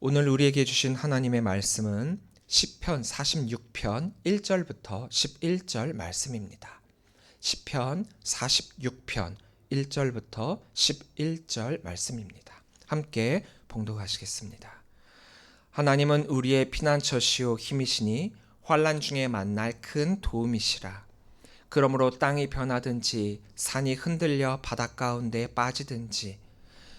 오늘 우리에게 주신 하나님의 말씀은 시편 46편 1절부터 11절 말씀입니다. 시편 46편 1절부터 11절 말씀입니다. 함께 봉독하시겠습니다. 하나님은 우리의 피난처시요 힘이시니 환난 중에 만날 큰 도움이시라. 그러므로 땅이 변하든지 산이 흔들려 바닷가운데 빠지든지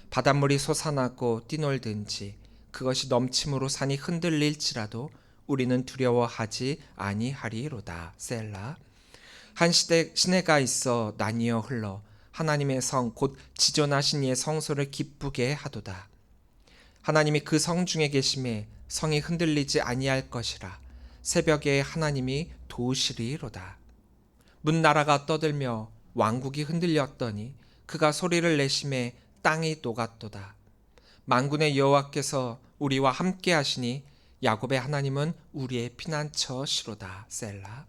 바닷물이 솟아나고 뛰놀든지 그것이 넘침으로 산이 흔들릴지라도 우리는 두려워하지 아니하리로다. 셀라. 한 시내가 있어 나뉘어 흘러 하나님의 성 곧 지존하신 이의 성소를 기쁘게 하도다. 하나님이 그 성 중에 계심에 성이 흔들리지 아니할 것이라. 새벽에 하나님이 도우시리로다. 문나라가 떠들며 왕국이 흔들렸더니 그가 소리를 내심에 땅이 녹았도다. 만군의 여호와께서 우리와 함께 하시니 야곱의 하나님은 우리의 피난처시로다. 셀라.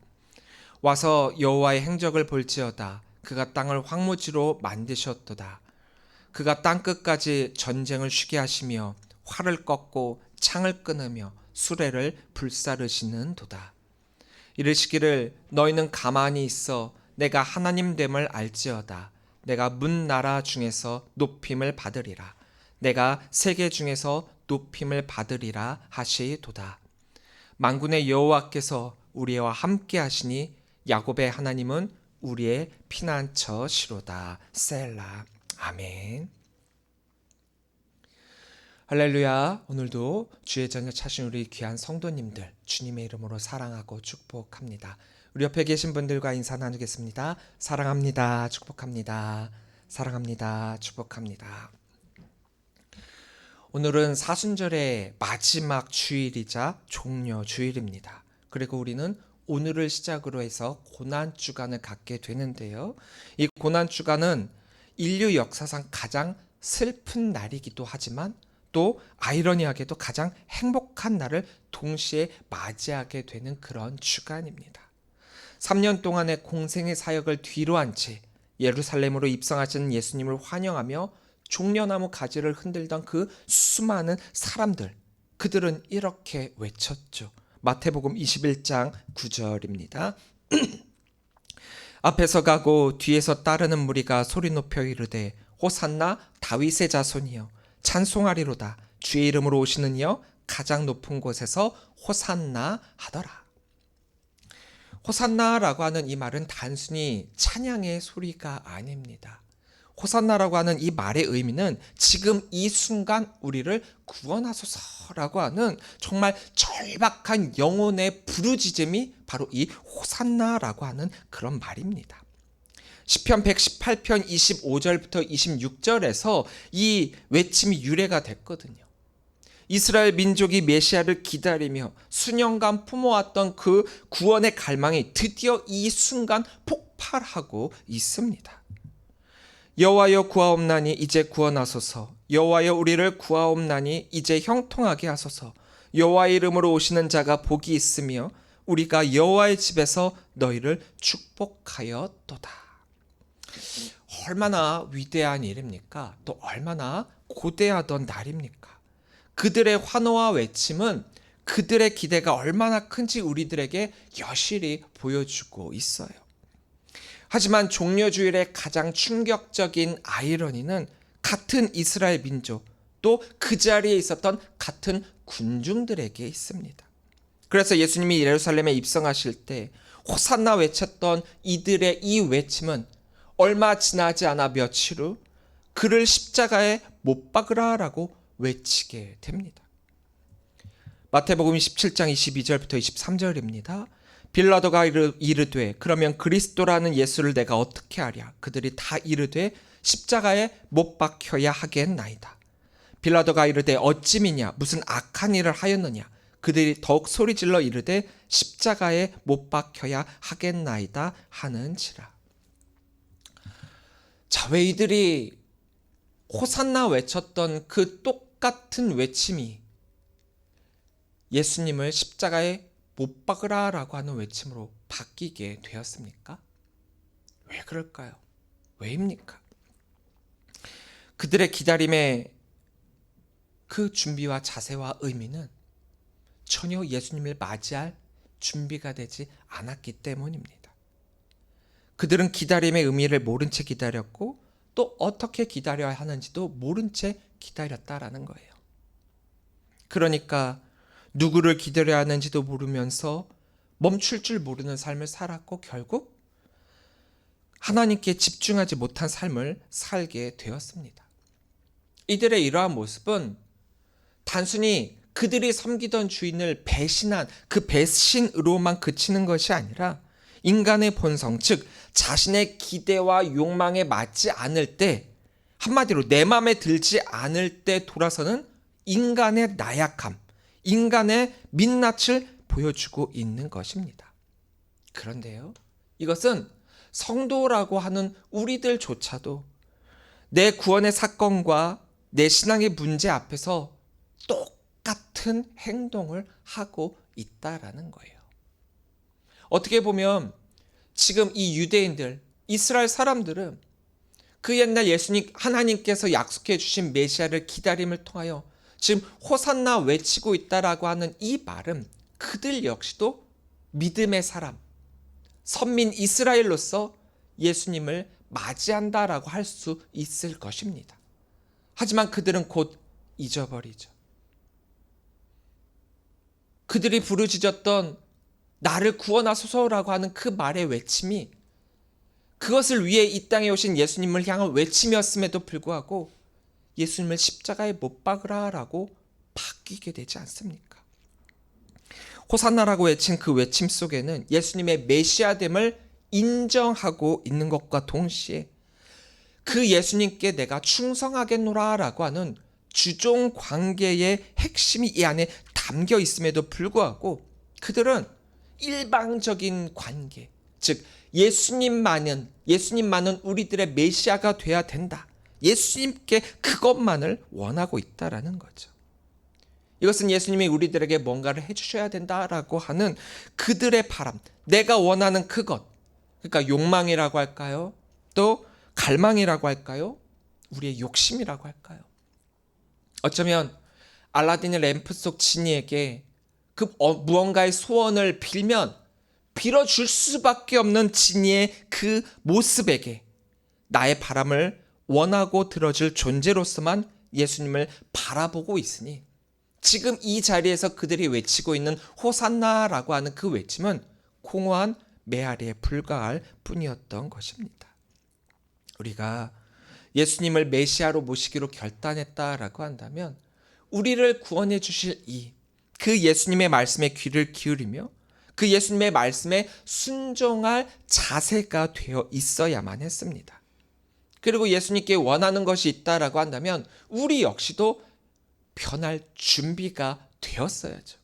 와서 여호와의 행적을 볼지어다. 그가 땅을 황무지로 만드셨도다. 그가 땅끝까지 전쟁을 쉬게 하시며 활을 꺾고 창을 끊으며 수레를 불사르시는 도다. 이르시기를 너희는 가만히 있어 내가 하나님 됨을 알지어다. 내가 문나라 중에서 높임을 받으리라. 내가 세계 중에서 높임을 받으리라 하시도다. 만군의 여호와께서 우리와 함께 하시니 야곱의 하나님은 우리의 피난처시로다. 셀라. 아멘. 할렐루야. 오늘도 주의 저녁 차신 우리 귀한 성도님들 주님의 이름으로 사랑하고 축복합니다. 우리 옆에 계신 분들과 인사 나누겠습니다. 사랑합니다. 축복합니다. 사랑합니다. 축복합니다. 오늘은 사순절의 마지막 주일이자 종려 주일입니다. 그리고 우리는 오늘을 시작으로 해서 고난주간을 갖게 되는데요. 이 고난주간은 인류 역사상 가장 슬픈 날이기도 하지만 또 아이러니하게도 가장 행복한 날을 동시에 맞이하게 되는 그런 주간입니다. 3년 동안의 공생의 사역을 뒤로한 채 예루살렘으로 입성하신 예수님을 환영하며 종려나무 가지를 흔들던 그 수많은 사람들, 그들은 이렇게 외쳤죠. 마태복음 21장 9절입니다. 앞에서 가고 뒤에서 따르는 무리가 소리 높여 이르되 호산나 다윗의 자손이여 찬송하리로다. 주의 이름으로 오시는 이여 가장 높은 곳에서 호산나 하더라. 호산나라고 하는 이 말은 단순히 찬양의 소리가 아닙니다. 호산나라고 하는 이 말의 의미는 지금 이 순간 우리를 구원하소서라고 하는 정말 절박한 영혼의 부르짖음이 바로 이 호산나라고 하는 그런 말입니다. 시편 118편 25절부터 26절에서 이 외침이 유래가 됐거든요. 이스라엘 민족이 메시아를 기다리며 수년간 품어왔던 그 구원의 갈망이 드디어 이 순간 폭발하고 있습니다. 여호와여 구하옵나니 이제 구원하소서. 여호와여 우리를 구하옵나니 이제 형통하게 하소서. 여호와의 이름으로 오시는 자가 복이 있으며 우리가 여호와의 집에서 너희를 축복하였도다. 얼마나 위대한 일입니까? 또 얼마나 고대하던 날입니까? 그들의 환호와 외침은 그들의 기대가 얼마나 큰지 우리들에게 여실히 보여주고 있어요. 하지만 종려주일의 가장 충격적인 아이러니는 같은 이스라엘 민족 또 그 자리에 있었던 같은 군중들에게 있습니다. 그래서 예수님이 예루살렘에 입성하실 때 호산나 외쳤던 이들의 이 외침은 얼마 지나지 않아 며칠 후 그를 십자가에 못 박으라라고 외치게 됩니다. 마태복음 17장 22절부터 23절입니다. 빌라도가 이르되 그러면 그리스도라는 예수를 내가 어떻게 하랴? 그들이 다 이르되 십자가에 못 박혀야 하겠나이다. 빌라도가 이르되 어찌미냐? 무슨 악한 일을 하였느냐? 그들이 더욱 소리질러 이르되 십자가에 못 박혀야 하겠나이다 하는지라. 자, 왜 이들이 호산나 외쳤던 그 똑같은 외침이 예수님을 십자가에 못 박으라라고 하는 외침으로 바뀌게 되었습니까? 왜 그럴까요? 왜입니까? 그들의 기다림에 그 준비와 자세와 의미는 전혀 예수님을 맞이할 준비가 되지 않았기 때문입니다. 그들은 기다림의 의미를 모른 채 기다렸고 또 어떻게 기다려야 하는지도 모른 채 기다렸다라는 거예요. 그러니까 누구를 기다려야 하는지도 모르면서 멈출 줄 모르는 삶을 살았고 결국 하나님께 집중하지 못한 삶을 살게 되었습니다. 이들의 이러한 모습은 단순히 그들이 섬기던 주인을 배신한 그 배신으로만 그치는 것이 아니라 인간의 본성, 즉 자신의 기대와 욕망에 맞지 않을 때, 한마디로 내 마음에 들지 않을 때 돌아서는 인간의 나약함, 인간의 민낯을 보여주고 있는 것입니다. 그런데요, 이것은 성도라고 하는 우리들조차도 내 구원의 사건과 내 신앙의 문제 앞에서 똑같은 행동을 하고 있다라는 거예요. 어떻게 보면 지금 이 유대인들, 이스라엘 사람들은 그 옛날 예수님 하나님께서 약속해 주신 메시아를 기다림을 통하여 지금 호산나 외치고 있다라고 하는 이 말은 그들 역시도 믿음의 사람, 선민 이스라엘로서 예수님을 맞이한다라고 할 수 있을 것입니다. 하지만 그들은 곧 잊어버리죠. 그들이 부르짖었던 나를 구원하소서라고 하는 그 말의 외침이 그것을 위해 이 땅에 오신 예수님을 향한 외침이었음에도 불구하고 예수님을 십자가에 못 박으라라고 바뀌게 되지 않습니까? 호산나라고 외친 그 외침 속에는 예수님의 메시아됨을 인정하고 있는 것과 동시에 그 예수님께 내가 충성하겠노라라고 하는 주종 관계의 핵심이 이 안에 담겨 있음에도 불구하고 그들은 일방적인 관계, 즉 예수님만은 우리들의 메시아가 돼야 된다. 예수님께 그것만을 원하고 있다라는 거죠. 이것은 예수님이 우리들에게 뭔가를 해주셔야 된다라고 하는 그들의 바람, 내가 원하는 그것, 그러니까 욕망이라고 할까요? 또 갈망이라고 할까요? 우리의 욕심이라고 할까요? 어쩌면 알라딘의 램프 속 지니에게 그 무언가의 소원을 빌면 빌어줄 수밖에 없는 지니의 그 모습에게 나의 바람을 원하고 들어줄 존재로서만 예수님을 바라보고 있으니 지금 이 자리에서 그들이 외치고 있는 호산나라고 하는 그 외침은 공허한 메아리에 불과할 뿐이었던 것입니다. 우리가 예수님을 메시아로 모시기로 결단했다라고 한다면 우리를 구원해 주실 그 예수님의 말씀에 귀를 기울이며 그 예수님의 말씀에 순종할 자세가 되어 있어야만 했습니다. 그리고 예수님께 원하는 것이 있다라고 한다면 우리 역시도 변할 준비가 되었어야죠.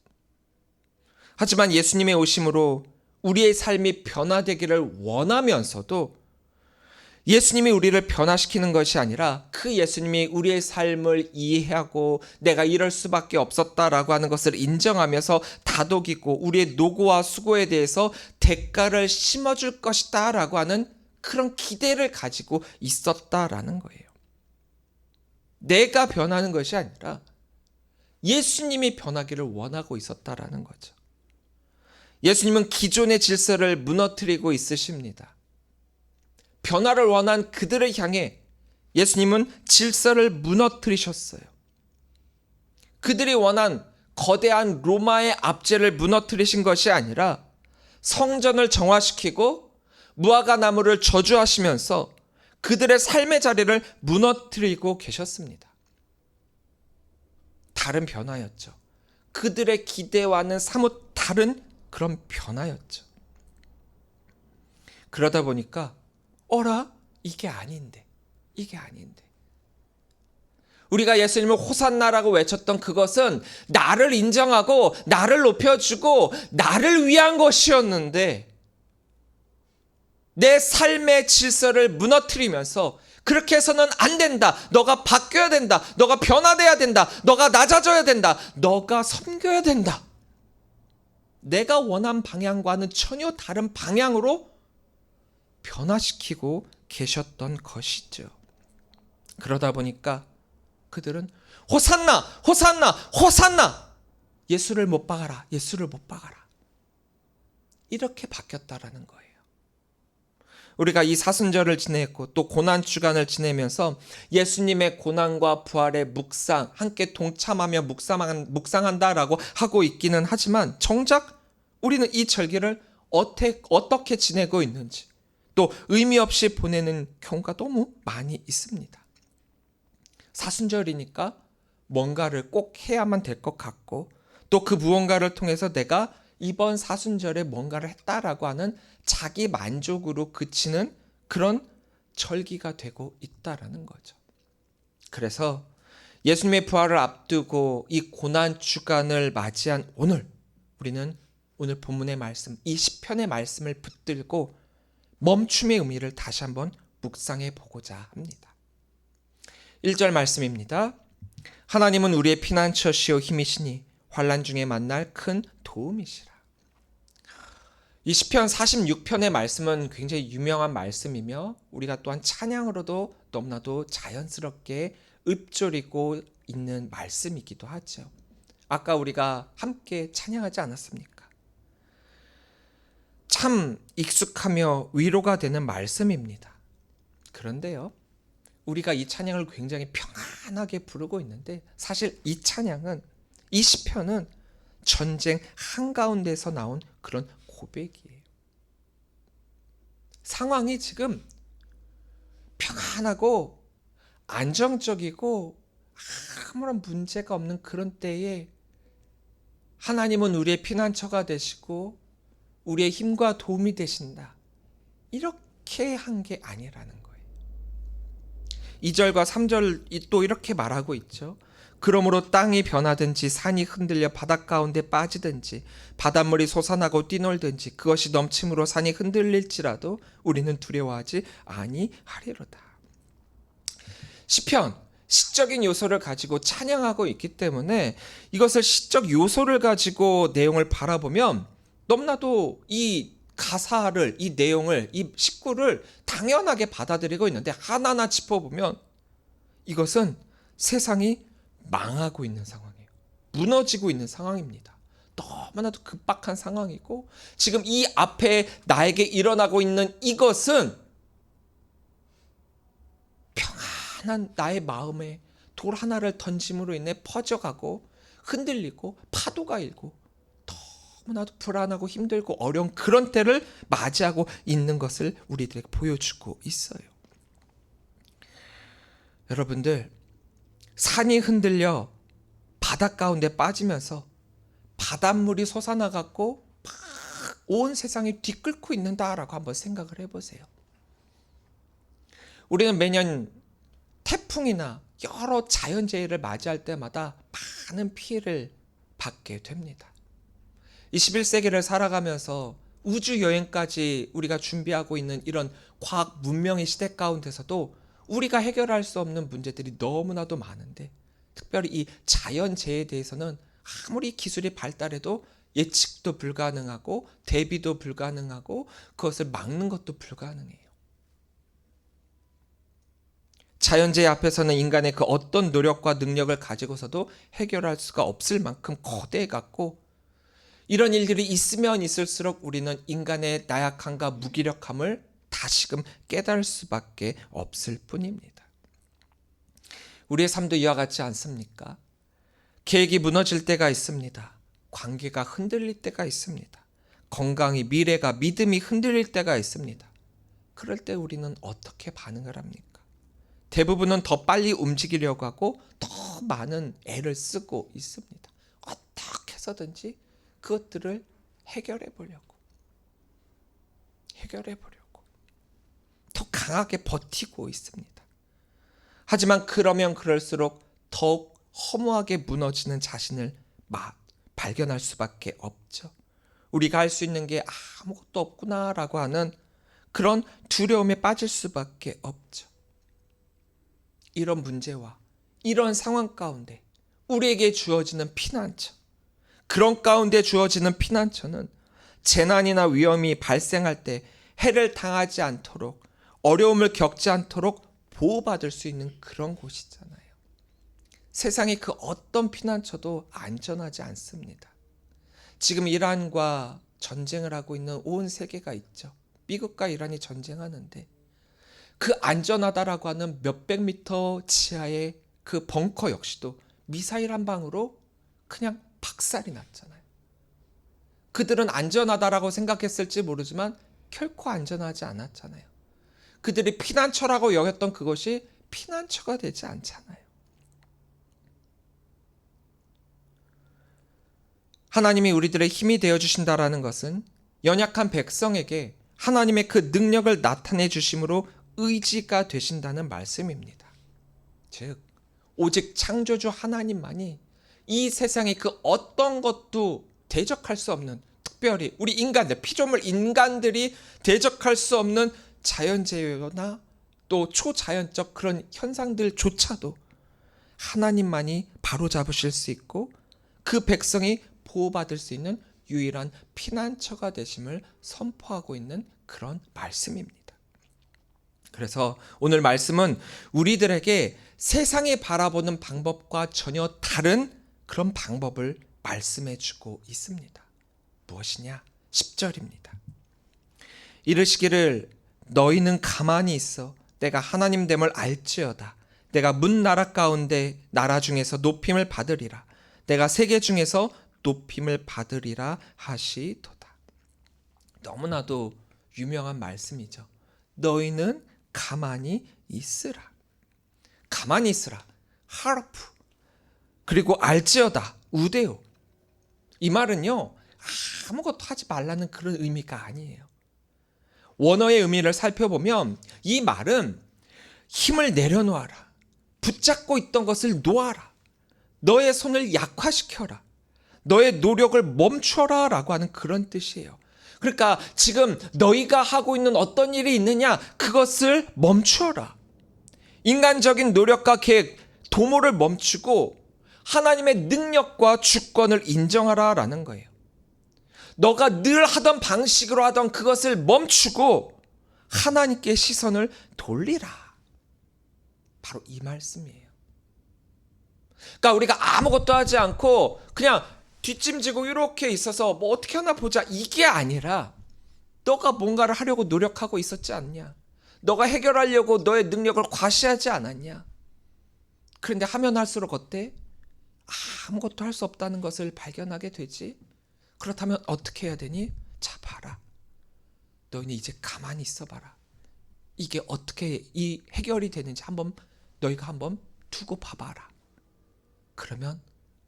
하지만 예수님의 오심으로 우리의 삶이 변화되기를 원하면서도 예수님이 우리를 변화시키는 것이 아니라 그 예수님이 우리의 삶을 이해하고 내가 이럴 수밖에 없었다라고 하는 것을 인정하면서 다독이고 우리의 노고와 수고에 대해서 대가를 심어줄 것이다 라고 하는 그런 기대를 가지고 있었다라는 거예요. 내가 변하는 것이 아니라 예수님이 변하기를 원하고 있었다라는 거죠. 예수님은 기존의 질서를 무너뜨리고 있으십니다. 변화를 원한 그들을 향해 예수님은 질서를 무너뜨리셨어요. 그들이 원한 거대한 로마의 압제를 무너뜨리신 것이 아니라 성전을 정화시키고 무화과 나무를 저주하시면서 그들의 삶의 자리를 무너뜨리고 계셨습니다. 다른 변화였죠. 그들의 기대와는 사뭇 다른 그런 변화였죠. 그러다 보니까 이게 아닌데. 우리가 예수님을 호산나라고 외쳤던 그것은 나를 인정하고 나를 높여주고 나를 위한 것이었는데 내 삶의 질서를 무너뜨리면서 그렇게 해서는 안 된다. 너가 바뀌어야 된다. 너가 변화돼야 된다. 너가 낮아져야 된다. 너가 섬겨야 된다. 내가 원한 방향과는 전혀 다른 방향으로 변화시키고 계셨던 것이죠. 그러다 보니까 그들은 호산나, 호산나, 호산나. 예수를 못 박아라, 예수를 못 박아라. 이렇게 바뀌었다라는 거예요. 우리가 이 사순절을 지내고 또 고난주간을 지내면서 예수님의 고난과 부활의 묵상, 함께 동참하며 묵상한다라고 하고 있기는 하지만 정작 우리는 이 절기를 어떻게 지내고 있는지, 또 의미 없이 보내는 경우가 너무 많이 있습니다. 사순절이니까 뭔가를 꼭 해야만 될 것 같고, 또 그 무언가를 통해서 내가 이번 사순절에 뭔가를 했다라고 하는 자기 만족으로 그치는 그런 절기가 되고 있다라는 거죠. 그래서 예수님의 부활을 앞두고 이 고난 주간을 맞이한 오늘, 우리는 오늘 본문의 말씀, 이 시편의 말씀을 붙들고 멈춤의 의미를 다시 한번 묵상해 보고자 합니다. 1절 말씀입니다. 하나님은 우리의 피난처시요 힘이시니 환난 중에 만날 큰 도움이시라. 이 시편 46편의 말씀은 굉장히 유명한 말씀이며 우리가 또한 찬양으로도 너무나도 자연스럽게 읊조리고 있는 말씀이기도 하죠. 아까 우리가 함께 찬양하지 않았습니까? 참 익숙하며 위로가 되는 말씀입니다. 그런데요, 우리가 이 찬양을 굉장히 평안하게 부르고 있는데 사실 이 찬양은, 이 시편은 전쟁 한가운데서 나온 그런 고백이에요. 상황이 지금 평안하고 안정적이고 아무런 문제가 없는 그런 때에 하나님은 우리의 피난처가 되시고 우리의 힘과 도움이 되신다, 이렇게 한 게 아니라는 거예요. 2절과 3절 또 이렇게 말하고 있죠. 그러므로 땅이 변하든지 산이 흔들려 바닷 가운데 빠지든지 바닷물이 솟아나고 뛰놀든지 그것이 넘침으로 산이 흔들릴지라도 우리는 두려워하지 아니하리로다. 시편, 시적인 요소를 가지고 찬양하고 있기 때문에 이것을 시적 요소를 가지고 내용을 바라보면 너무나도 이 가사를, 이 내용을, 이 식구를 당연하게 받아들이고 있는데 하나하나 짚어보면 이것은 세상이 망하고 있는 상황이에요. 무너지고 있는 상황입니다. 너무나도 급박한 상황이고 지금 이 앞에 나에게 일어나고 있는 이것은 평안한 나의 마음에 돌 하나를 던짐으로 인해 퍼져가고 흔들리고 파도가 일고 너무나도 불안하고 힘들고 어려운 그런 때를 맞이하고 있는 것을 우리들에게 보여주고 있어요. 여러분들, 산이 흔들려 바닷 가운데 빠지면서 바닷물이 솟아나갖고 막 온 세상이 뒤끓고 있는다라고 한번 생각을 해보세요. 우리는 매년 태풍이나 여러 자연재해를 맞이할 때마다 많은 피해를 받게 됩니다. 21세기를 살아가면서 우주여행까지 우리가 준비하고 있는 이런 과학 문명의 시대 가운데서도 우리가 해결할 수 없는 문제들이 너무나도 많은데, 특별히 이 자연재해에 대해서는 아무리 기술이 발달해도 예측도 불가능하고 대비도 불가능하고 그것을 막는 것도 불가능해요. 자연재해 앞에서는 인간의 그 어떤 노력과 능력을 가지고서도 해결할 수가 없을 만큼 거대해갖고 이런 일들이 있으면 있을수록 우리는 인간의 나약함과 무기력함을 다시금 깨달을 수밖에 없을 뿐입니다. 우리의 삶도 이와 같지 않습니까? 계획이 무너질 때가 있습니다. 관계가 흔들릴 때가 있습니다. 건강이, 미래가, 믿음이 흔들릴 때가 있습니다. 그럴 때 우리는 어떻게 반응을 합니까? 대부분은 더 빨리 움직이려고 하고 더 많은 애를 쓰고 있습니다. 어떻게 해서든지 그것들을 해결해 보려고 더 강하게 버티고 있습니다. 하지만 그러면 그럴수록 더욱 허무하게 무너지는 자신을 발견할 수밖에 없죠. 우리가 할 수 있는 게 아무것도 없구나라고 하는 그런 두려움에 빠질 수밖에 없죠. 이런 문제와 이런 상황 가운데 우리에게 주어지는 피난처, 그런 가운데 주어지는 피난처는 재난이나 위험이 발생할 때 해를 당하지 않도록, 어려움을 겪지 않도록 보호받을 수 있는 그런 곳이잖아요. 세상의 그 어떤 피난처도 안전하지 않습니다. 지금 이란과 전쟁을 하고 있는 온 세계가 있죠. 미국과 이란이 전쟁하는데 그 안전하다라고 하는 몇백 미터 지하의 그 벙커 역시도 미사일 한 방으로 그냥 박살이 났잖아요. 그들은 안전하다라고 생각했을지 모르지만 결코 안전하지 않았잖아요. 그들이 피난처라고 여겼던 그것이 피난처가 되지 않잖아요. 하나님이 우리들의 힘이 되어주신다라는 것은 연약한 백성에게 하나님의 그 능력을 나타내 주심으로 의지가 되신다는 말씀입니다. 즉, 오직 창조주 하나님만이 이 세상의 그 어떤 것도 대적할 수 없는, 특별히 우리 인간들, 피조물 인간들이 대적할 수 없는 자연재해나 또 초자연적 그런 현상들조차도 하나님만이 바로잡으실 수 있고 그 백성이 보호받을 수 있는 유일한 피난처가 되심을 선포하고 있는 그런 말씀입니다. 그래서 오늘 말씀은 우리들에게 세상이 바라보는 방법과 전혀 다른 그런 방법을 말씀해 주고 있습니다. 무엇이냐? 10절입니다. 이르시기를 너희는 가만히 있어 내가 하나님됨을 알지어다. 내가 문 나라 가운데 나라 중에서 높임을 받으리라. 내가 세계 중에서 높임을 받으리라 하시도다. 너무나도 유명한 말씀이죠. 너희는 가만히 있으라. 가만히 있으라. 하르프. 그리고 알지어다. 우데오. 이 말은요, 아무것도 하지 말라는 그런 의미가 아니에요. 원어의 의미를 살펴보면 이 말은 힘을 내려놓아라. 붙잡고 있던 것을 놓아라. 너의 손을 약화시켜라. 너의 노력을 멈춰라 라고 하는 그런 뜻이에요. 그러니까 지금 너희가 하고 있는 어떤 일이 있느냐, 그것을 멈춰라. 인간적인 노력과 계획, 도모를 멈추고 하나님의 능력과 주권을 인정하라 라는 거예요. 너가 늘 하던 방식으로 하던 그것을 멈추고 하나님께 시선을 돌리라. 바로 이 말씀이에요. 그러니까 우리가 아무것도 하지 않고 그냥 뒷짐지고 이렇게 있어서 뭐 어떻게 하나 보자, 이게 아니라 너가 뭔가를 하려고 노력하고 있었지 않냐? 너가 해결하려고 너의 능력을 과시하지 않았냐? 그런데 하면 할수록 어때? 아무것도 할 수 없다는 것을 발견하게 되지. 그렇다면 어떻게 해야 되니? 자, 봐라. 너희는 이제 가만히 있어봐라. 이게 어떻게 이 해결이 되는지 너희가 한번 두고 봐봐라. 그러면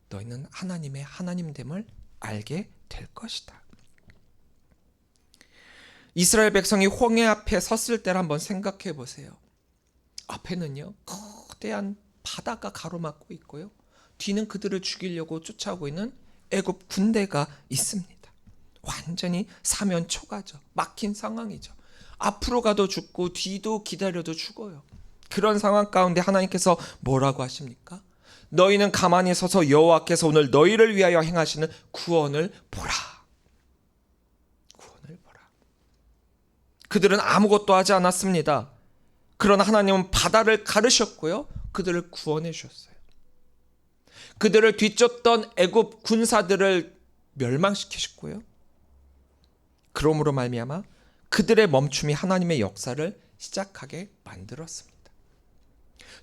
너희는 하나님의 하나님됨을 알게 될 것이다. 이스라엘 백성이 홍해 앞에 섰을 때를 한번 생각해 보세요. 앞에는요, 거대한 바다가 가로막고 있고요. 뒤는 그들을 죽이려고 쫓아오고 있는 애굽 군대가 있습니다. 완전히 사면초가죠. 막힌 상황이죠. 앞으로 가도 죽고 뒤도 기다려도 죽어요. 그런 상황 가운데 하나님께서 뭐라고 하십니까? 너희는 가만히 서서 여호와께서 오늘 너희를 위하여 행하시는 구원을 보라. 구원을 보라. 그들은 아무것도 하지 않았습니다. 그러나 하나님은 바다를 가르셨고요. 그들을 구원해 주셨어요. 그들을 뒤쫓던 애굽 군사들을 멸망시키셨고요. 그러므로 말미암아 그들의 멈춤이 하나님의 역사를 시작하게 만들었습니다.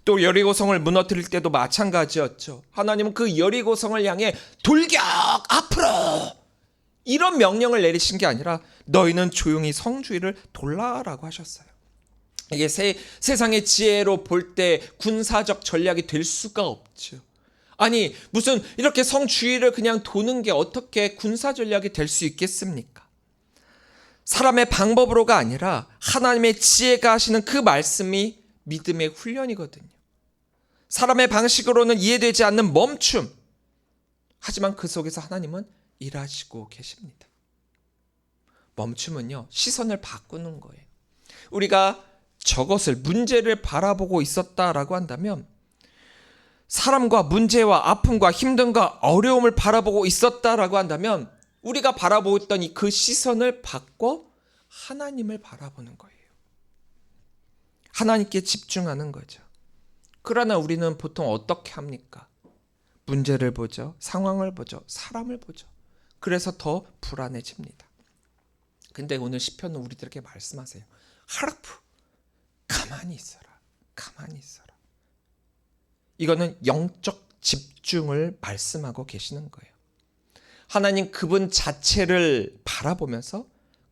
또 여리고성을 무너뜨릴 때도 마찬가지였죠. 하나님은 그 여리고성을 향해 돌격 앞으로 이런 명령을 내리신 게 아니라 너희는 조용히 성주위를 돌라라고 하셨어요. 이게 세상의 지혜로 볼 때 군사적 전략이 될 수가 없죠. 아니 무슨 이렇게 성 주위를 그냥 도는 게 어떻게 군사 전략이 될 수 있겠습니까? 사람의 방법으로가 아니라 하나님의 지혜가 하시는 그 말씀이 믿음의 훈련이거든요. 사람의 방식으로는 이해되지 않는 멈춤. 하지만 그 속에서 하나님은 일하시고 계십니다. 멈춤은요, 시선을 바꾸는 거예요. 우리가 저것을, 문제를 바라보고 있었다라고 한다면 사람과 문제와 아픔과 힘듦과 어려움을 바라보고 있었다라고 한다면 우리가 바라보고 있던 그 시선을 바꿔 하나님을 바라보는 거예요. 하나님께 집중하는 거죠. 그러나 우리는 보통 어떻게 합니까? 문제를 보죠. 상황을 보죠. 사람을 보죠. 그래서 더 불안해집니다. 근데 오늘 시편은 우리들에게 말씀하세요. 하라프, 가만히 있어라. 가만히 있어라. 이거는 영적 집중을 말씀하고 계시는 거예요. 하나님 그분 자체를 바라보면서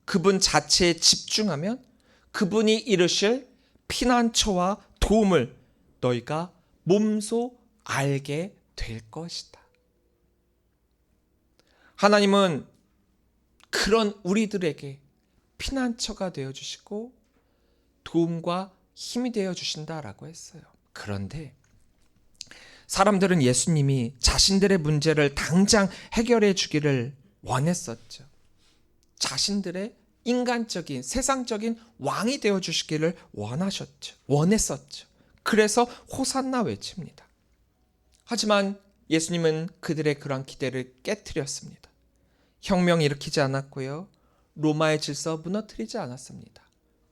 그분 자체에 집중하면 그분이 이루실 피난처와 도움을 너희가 몸소 알게 될 것이다. 하나님은 그런 우리들에게 피난처가 되어주시고 도움과 힘이 되어주신다라고 했어요. 그런데 사람들은 예수님이 자신들의 문제를 당장 해결해 주기를 원했었죠. 자신들의 인간적인 세상적인 왕이 되어주시기를 원했었죠. 그래서 호산나 외칩니다. 하지만 예수님은 그들의 그런 기대를 깨트렸습니다. 혁명 일으키지 않았고요. 로마의 질서 무너뜨리지 않았습니다.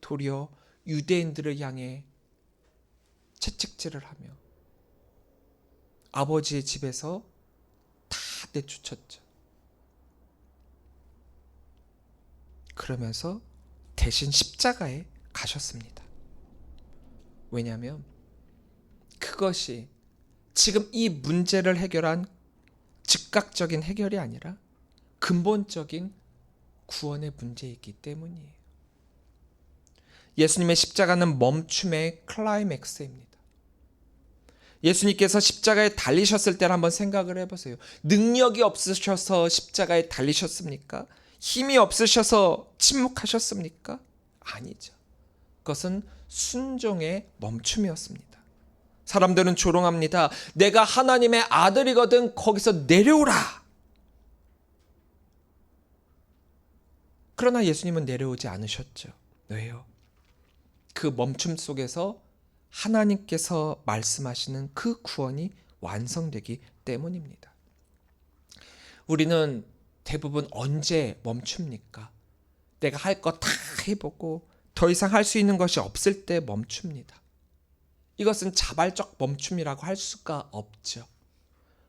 도리어 유대인들을 향해 채찍질을 하며 아버지의 집에서 다 내쫓았죠. 그러면서 대신 십자가에 가셨습니다. 왜냐하면 그것이 지금 이 문제를 해결한 즉각적인 해결이 아니라 근본적인 구원의 문제이기 때문이에요. 예수님의 십자가는 멈춤의 클라이맥스입니다. 예수님께서 십자가에 달리셨을 때를 한번 생각을 해보세요. 능력이 없으셔서 십자가에 달리셨습니까? 힘이 없으셔서 침묵하셨습니까? 아니죠. 그것은 순종의 멈춤이었습니다. 사람들은 조롱합니다. 내가 하나님의 아들이거든 거기서 내려오라. 그러나 예수님은 내려오지 않으셨죠. 왜요? 그 멈춤 속에서 하나님께서 말씀하시는 그 구원이 완성되기 때문입니다. 우리는 대부분 언제 멈춥니까? 내가 할 거 다 해보고 더 이상 할 수 있는 것이 없을 때 멈춥니다. 이것은 자발적 멈춤이라고 할 수가 없죠.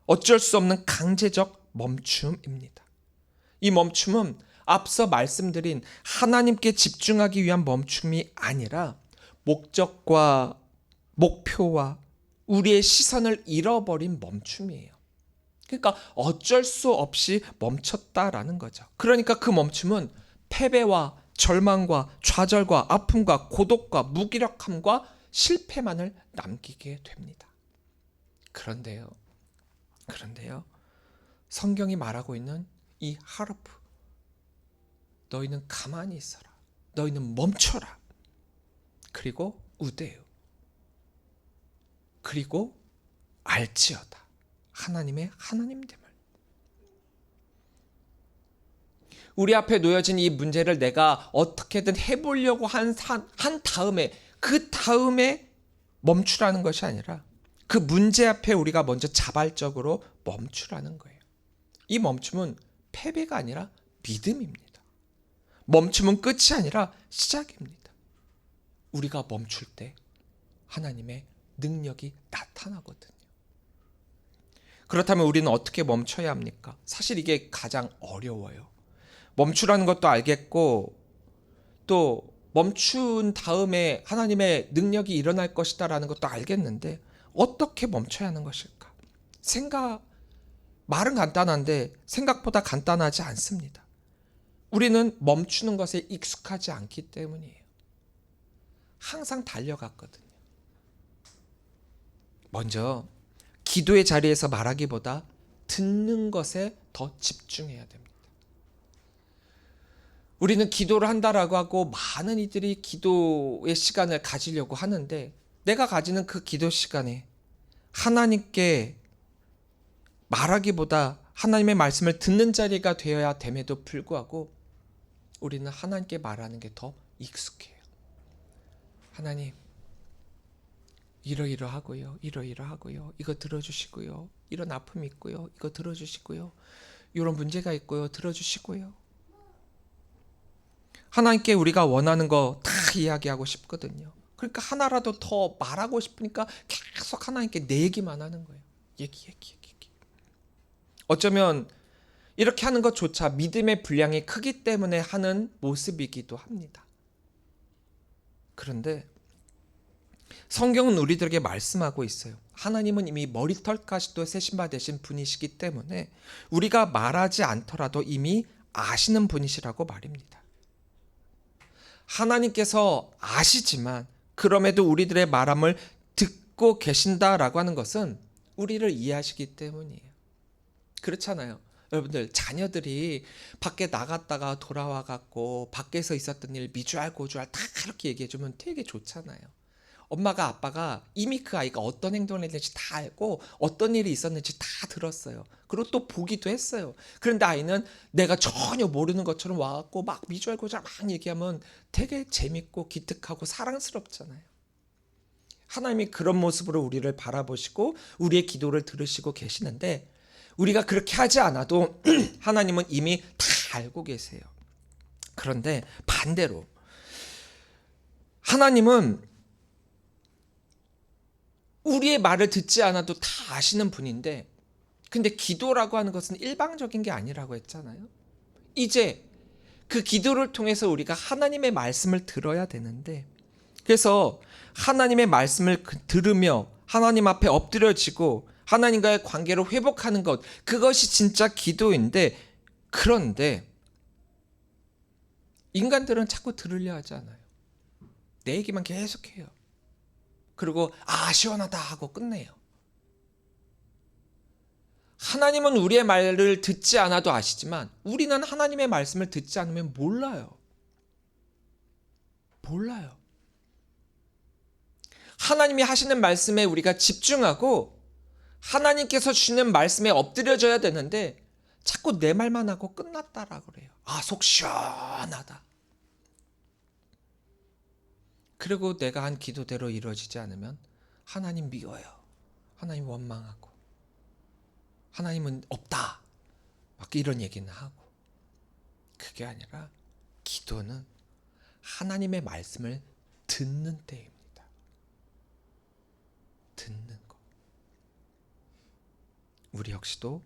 어쩔 수 없는 강제적 멈춤입니다. 이 멈춤은 앞서 말씀드린 하나님께 집중하기 위한 멈춤이 아니라 목적과 목표와 우리의 시선을 잃어버린 멈춤이에요. 그러니까 어쩔 수 없이 멈췄다라는 거죠. 그러니까 그 멈춤은 패배와 절망과 좌절과 아픔과 고독과 무기력함과 실패만을 남기게 됩니다. 그런데요. 성경이 말하고 있는 이 하르프, 너희는 가만히 있어라. 너희는 멈춰라. 그리고 우대요. 그리고 알지어다. 하나님의 하나님됨을. 우리 앞에 놓여진 이 문제를 내가 어떻게든 해보려고 한 다음에 그 다음에 멈추라는 것이 아니라 그 문제 앞에 우리가 먼저 자발적으로 멈추라는 거예요. 이 멈춤은 패배가 아니라 믿음입니다. 멈춤은 끝이 아니라 시작입니다. 우리가 멈출 때 하나님의 능력이 나타나거든요. 그렇다면 우리는 어떻게 멈춰야 합니까? 사실 이게 가장 어려워요. 멈추라는 것도 알겠고 또 멈춘 다음에 하나님의 능력이 일어날 것이다라는 것도 알겠는데 어떻게 멈춰야 하는 것일까? 말은 간단한데 생각보다 간단하지 않습니다. 우리는 멈추는 것에 익숙하지 않기 때문이에요. 항상 달려갔거든요. 먼저 기도의 자리에서 말하기보다 듣는 것에 더 집중해야 됩니다. 우리는 기도를 한다라고 하고 많은 이들이 기도의 시간을 가지려고 하는데 내가 가지는 그 기도 시간에 하나님께 말하기보다 하나님의 말씀을 듣는 자리가 되어야 됨에도 불구하고 우리는 하나님께 말하는 게 더 익숙해요. 하나님, 이러이러하고요. 이거 들어주시고요. 이런 아픔이 있고요. 이거 들어주시고요. 이런 문제가 있고요. 들어주시고요. 하나님께 우리가 원하는 거 다 이야기하고 싶거든요. 그러니까 하나라도 더 말하고 싶으니까 계속 하나님께 내 얘기만 하는 거예요. 얘기. 어쩌면 이렇게 하는 것조차 믿음의 분량이 크기 때문에 하는 모습이기도 합니다. 그런데 성경은 우리들에게 말씀하고 있어요. 하나님은 이미 머리털까지도 세심바 되신 분이시기 때문에 우리가 말하지 않더라도 이미 아시는 분이시라고 말입니다. 하나님께서 아시지만 그럼에도 우리들의 말함을 듣고 계신다라고 하는 것은 우리를 이해하시기 때문이에요. 그렇잖아요. 여러분들 자녀들이 밖에 나갔다가 돌아와 갖고 밖에서 있었던 일 미주알 고주알 다 그렇게 얘기해 주면 되게 좋잖아요. 엄마가 아빠가 이미 그 아이가 어떤 행동을 했는지 다 알고 어떤 일이 있었는지 다 들었어요. 그리고 또 보기도 했어요. 그런데 아이는 내가 전혀 모르는 것처럼 와갖고 막 미주알 고주알 막 얘기하면 되게 재밌고 기특하고 사랑스럽잖아요. 하나님이 그런 모습으로 우리를 바라보시고 우리의 기도를 들으시고 계시는데 우리가 그렇게 하지 않아도 하나님은 이미 다 알고 계세요. 그런데 반대로 하나님은 우리의 말을 듣지 않아도 다 아시는 분인데 근데 기도라고 하는 것은 일방적인 게 아니라고 했잖아요. 이제 그 기도를 통해서 우리가 하나님의 말씀을 들어야 되는데 그래서 하나님의 말씀을 들으며 하나님 앞에 엎드려지고 하나님과의 관계를 회복하는 것 그것이 진짜 기도인데 그런데 인간들은 자꾸 들으려 하지 않아요. 내 얘기만 계속해요. 그리고 시원하다 하고 끝내요. 하나님은 우리의 말을 듣지 않아도 아시지만 우리는 하나님의 말씀을 듣지 않으면 몰라요. 하나님이 하시는 말씀에 우리가 집중하고 하나님께서 주시는 말씀에 엎드려져야 되는데 자꾸 내 말만 하고 끝났다라 그래요. 속 시원하다. 그리고 내가 한 기도대로 이루어지지 않으면 하나님 미워요. 하나님 원망하고 하나님은 없다. 막 이런 얘기는 하고 그게 아니라 기도는 하나님의 말씀을 듣는 때입니다. 듣는 것. 우리 역시도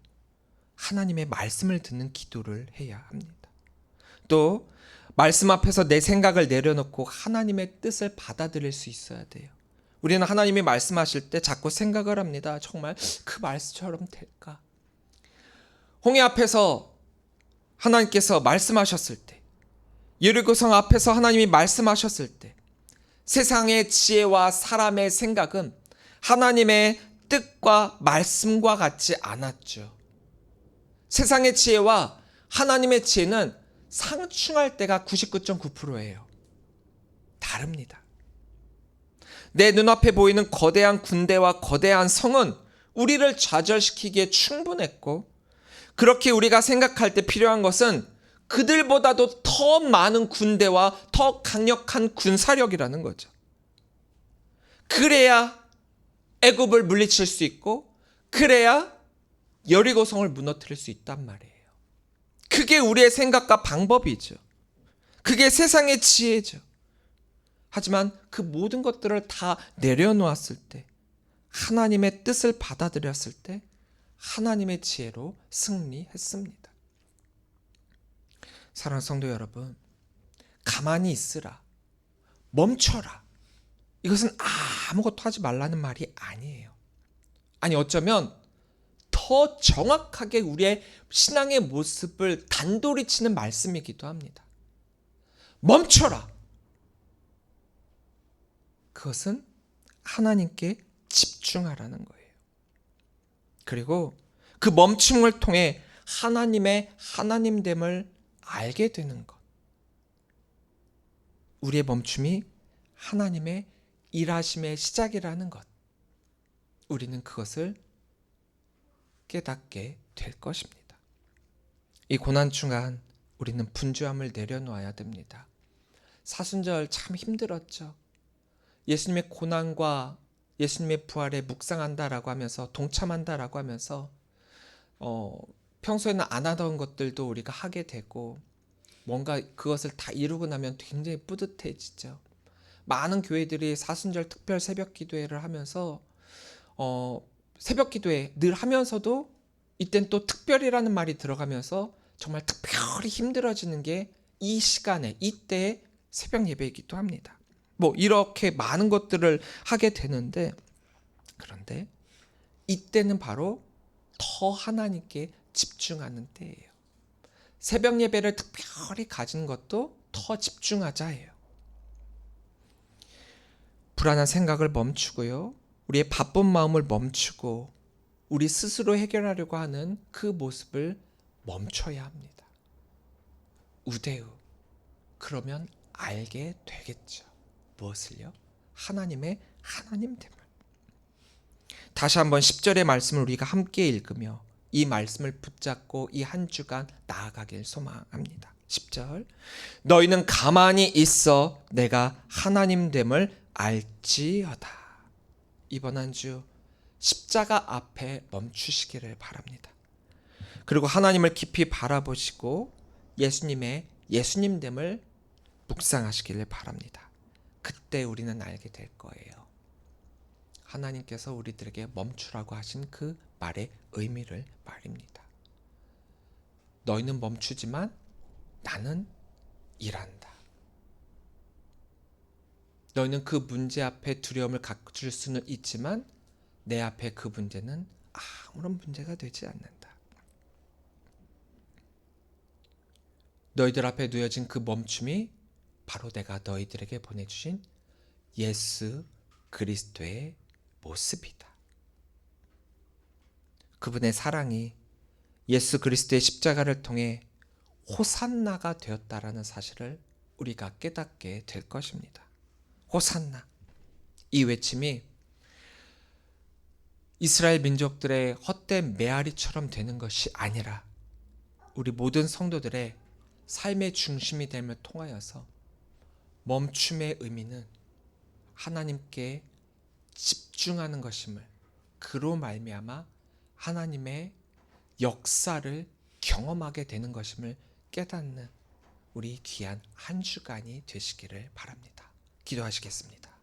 하나님의 말씀을 듣는 기도를 해야 합니다. 또 말씀 앞에서 내 생각을 내려놓고 하나님의 뜻을 받아들일 수 있어야 돼요. 우리는 하나님이 말씀하실 때 자꾸 생각을 합니다. 정말 그 말씀처럼 될까? 홍해 앞에서 하나님께서 말씀하셨을 때, 여리고성 앞에서 하나님이 말씀하셨을 때, 세상의 지혜와 사람의 생각은 하나님의 뜻과 말씀과 같지 않았죠. 세상의 지혜와 하나님의 지혜는 상충할 때가 99.9%예요. 다릅니다. 내 눈앞에 보이는 거대한 군대와 거대한 성은 우리를 좌절시키기에 충분했고 그렇게 우리가 생각할 때 필요한 것은 그들보다도 더 많은 군대와 더 강력한 군사력이라는 거죠. 그래야 애굽을 물리칠 수 있고 그래야 여리고성을 무너뜨릴 수 있단 말이에요. 그게 우리의 생각과 방법이죠. 그게 세상의 지혜죠. 하지만 그 모든 것들을 다 내려놓았을 때 하나님의 뜻을 받아들였을 때 하나님의 지혜로 승리했습니다. 사랑하는 성도 여러분, 가만히 있으라, 멈춰라. 이것은 아무것도 하지 말라는 말이 아니에요. 아니 어쩌면 더 정확하게 우리의 신앙의 모습을 단도리 치는 말씀이기도 합니다. 멈춰라. 그것은 하나님께 집중하라는 거예요. 그리고 그 멈춤을 통해 하나님의 하나님됨을 알게 되는 것. 우리의 멈춤이 하나님의 일하심의 시작이라는 것. 우리는 그것을 깨닫게 될 것입니다. 이 고난 중간 우리는 분주함을 내려놓아야 됩니다. 사순절 참 힘들었죠. 예수님의 고난과 예수님의 부활에 묵상한다라고 하면서 동참한다라고 하면서 평소에는 안 하던 것들도 우리가 하게 되고 뭔가 그것을 다 이루고 나면 굉장히 뿌듯해지죠. 많은 교회들이 사순절 특별 새벽 기도회를 하면서 새벽 기도회 늘 하면서도 이땐 또 특별이라는 말이 들어가면서 정말 특별히 힘들어지는 게 이 시간에 이때의 새벽 예배이기도 합니다. 뭐 이렇게 많은 것들을 하게 되는데, 그런데 이때는 바로 더 하나님께 집중하는 때예요. 새벽 예배를 특별히 가진 것도 더 집중하자예요. 불안한 생각을 멈추고요. 우리의 바쁜 마음을 멈추고 우리 스스로 해결하려고 하는 그 모습을 멈춰야 합니다. 우대우. 그러면 알게 되겠죠. 무엇을요? 하나님의 하나님됨을. 다시 한번 10절의 말씀을 우리가 함께 읽으며 이 말씀을 붙잡고 이 한 주간 나아가길 소망합니다. 10절. 너희는 가만히 있어 내가 하나님됨을 알지어다. 이번 한 주 십자가 앞에 멈추시기를 바랍니다. 그리고 하나님을 깊이 바라보시고 예수님의 예수님됨을 묵상하시기를 바랍니다. 그때 우리는 알게 될 거예요. 하나님께서 우리들에게 멈추라고 하신 그 말의 의미를 말입니다. 너희는 멈추지만 나는 일한다. 너희는 그 문제 앞에 두려움을 가질 수는 있지만 내 앞에 그 문제는 아무런 문제가 되지 않는다. 너희들 앞에 놓여진 그 멈춤이 바로 내가 너희들에게 보내주신 예수 그리스도의 모습이다. 그분의 사랑이 예수 그리스도의 십자가를 통해 호산나가 되었다라는 사실을 우리가 깨닫게 될 것입니다. 호산나. 이 외침이 이스라엘 민족들의 헛된 메아리처럼 되는 것이 아니라 우리 모든 성도들의 삶의 중심이 됨을 통하여서 멈춤의 의미는 하나님께 집중하는 것임을, 그로 말미암아 하나님의 역사를 경험하게 되는 것임을 깨닫는 우리 귀한 한 주간이 되시기를 바랍니다. 기도하시겠습니다.